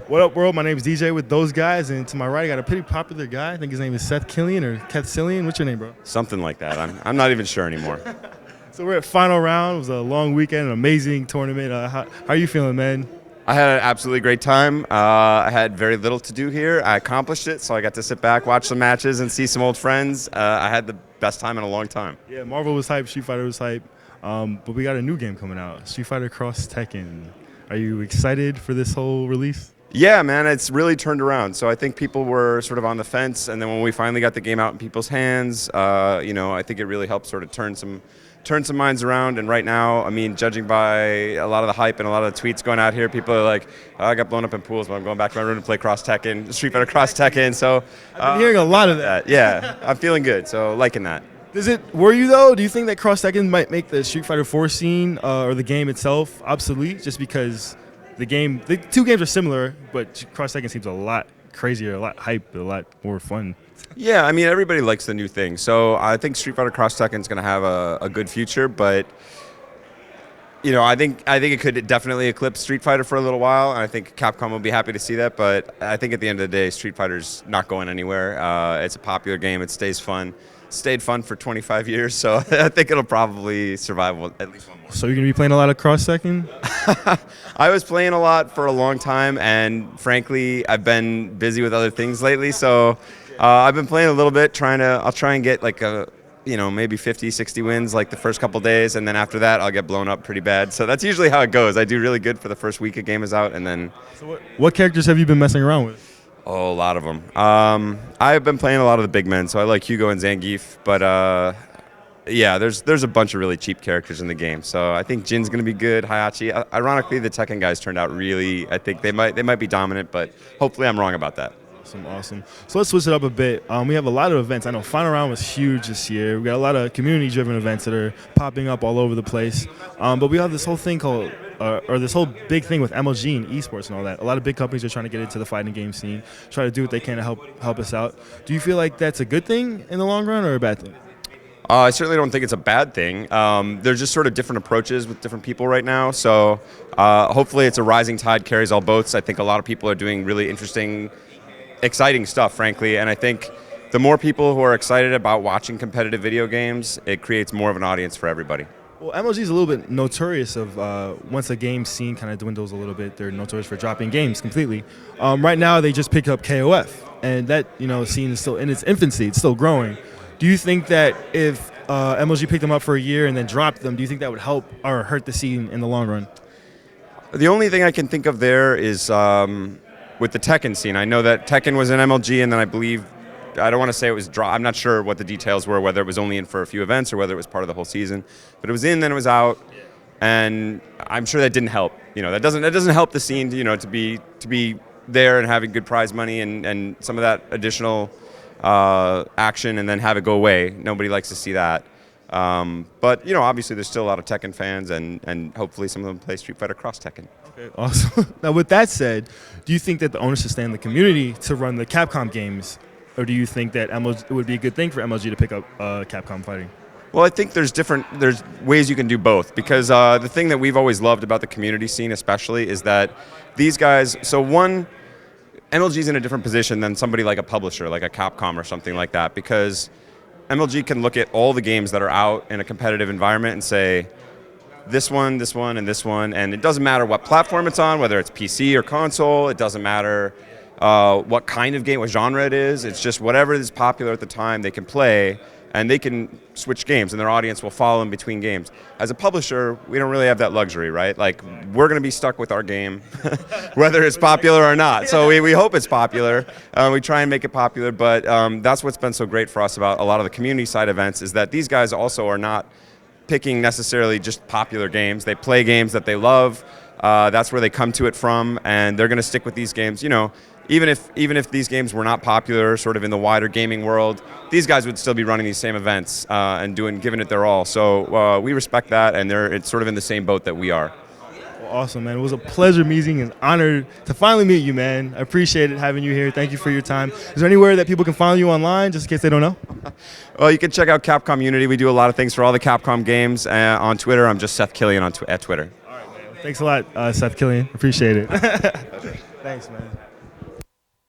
What up, world? My name is DJ with Those Guys, and to my right, I got a pretty popular guy. I think his name is Seth Killian or Cillian. What's your name, bro? Something like that. I'm not even sure anymore. So we're at final round. It was a long weekend, an amazing tournament. How are you feeling, man? I had an absolutely great time. I had very little to do here. I accomplished it, so I got to sit back, watch some matches, and see some old friends. I had the best time in a long time. Yeah, Marvel was hype, Street Fighter was hype, but we got a new game coming out, Street Fighter Cross Tekken. Are you excited for this whole release? Yeah, man, it's really turned around. So I think people were sort of on the fence, and then when we finally got the game out in people's hands, I think it really helped sort of turn some minds around. And right now, I mean, judging by a lot of the hype and a lot of the tweets going out here, people are like, I got blown up in pools, but I'm going back to my room to play Street Fighter Cross Tekken. So I've been hearing a lot of that. Yeah, I'm feeling good, so liking that. Were you though? Do you think that Cross Tekken might make the Street Fighter 4 scene or the game itself obsolete, just because the two games are similar, but Cross Tekken seems a lot crazier, a lot hype, a lot more fun? Yeah, I mean, everybody likes the new thing. So I think Street Fighter Cross Tekken is going to have a good future, but I think it could definitely eclipse Street Fighter for a little while, and I think Capcom will be happy to see that. But I think at the end of the day, Street Fighter's not going anywhere. It's a popular game. It stays fun. Stayed fun for 25 years, so I think it'll probably survive at least one more. So you're going to be playing a lot of Cross Tekken? I was playing a lot for a long time, and frankly, I've been busy with other things lately, so I've been playing a little bit, I'll try and get like maybe 50, 60 wins like the first couple days, and then after that, I'll get blown up pretty bad. So that's usually how it goes. I do really good for the first week a game is out, and then... So what characters have you been messing around with? Oh, a lot of them. I've been playing a lot of the big men, so I like Hugo and Zangief, but yeah, there's a bunch of really cheap characters in the game. So I think Jin's going to be good, Hayachi. Ironically, the Tekken guys turned out really, I think they might be dominant, but hopefully I'm wrong about that. Awesome. So let's switch it up a bit. We have a lot of events. I know Final Round was huge this year. We got a lot of community-driven events that are popping up all over the place. But we have this whole thing called, or this whole big thing with MLG and esports and all that. A lot of big companies are trying to get into the fighting game scene, try to do what they can to help us out. Do you feel like that's a good thing in the long run or a bad thing? I certainly don't think it's a bad thing. There's just sort of different approaches with different people right now. So hopefully it's a rising tide carries all boats. I think a lot of people are doing really interesting, exciting stuff, frankly, and I think the more people who are excited about watching competitive video games, it creates more of an audience for everybody. Well, MLG is a little bit notorious of once a game scene kind of dwindles a little bit, they're notorious for dropping games completely. Right now, they just picked up KOF, and that scene is still in its infancy. It's still growing. Do you think that if MLG picked them up for a year and then dropped them, do you think that would help or hurt the scene in the long run? The only thing I can think of there is with the Tekken scene. I know that Tekken was in MLG, and then I don't want to say it was dropped. I'm not sure what the details were, whether it was only in for a few events or whether it was part of the whole season. But it was in, then it was out, and I'm sure that didn't help. That doesn't help the scene. To be there and having good prize money and some of that additional action, and then have it go away. Nobody likes to see that. But obviously there's still a lot of Tekken fans, and hopefully some of them play Street Fighter Cross Tekken. Okay, awesome. Now, with that said, do you think that the owners should stay in the community to run the Capcom games, or do you think that it would be a good thing for MLG to pick up Capcom fighting? Well, I think there's ways you can do both, because the thing that we've always loved about the community scene especially is that these guys, MLG's in a different position than somebody like a publisher, like a Capcom or something like that, because MLG can look at all the games that are out in a competitive environment and say, this one, and this one, and it doesn't matter what platform it's on, whether it's PC or console, it doesn't matter what kind of game, what genre it is, it's just whatever is popular at the time they can play, and they can switch games, and their audience will follow in between games. As a publisher, we don't really have that luxury, right? Like, we're going to be stuck with our game, whether it's popular or not. So we hope it's popular. We try and make it popular, but that's what's been so great for us about a lot of the community side events, is that these guys also are not picking necessarily just popular games. They play games that they love. That's where they come to it from, and they're going to stick with these games. Even if these games were not popular sort of in the wider gaming world, these guys would still be running these same events and giving it their all. So we respect that, and it's sort of in the same boat that we are. Well, awesome, man. It was a pleasure meeting and honored to finally meet you, man. I appreciate it having you here. Thank you for your time. Is there anywhere that people can follow you online, just in case they don't know? Well, you can check out Capcom Unity. We do a lot of things for all the Capcom games. On Twitter, I'm just Seth Killian at Twitter. All right, man. Thanks a lot, Seth Killian. Appreciate it. Thanks, man.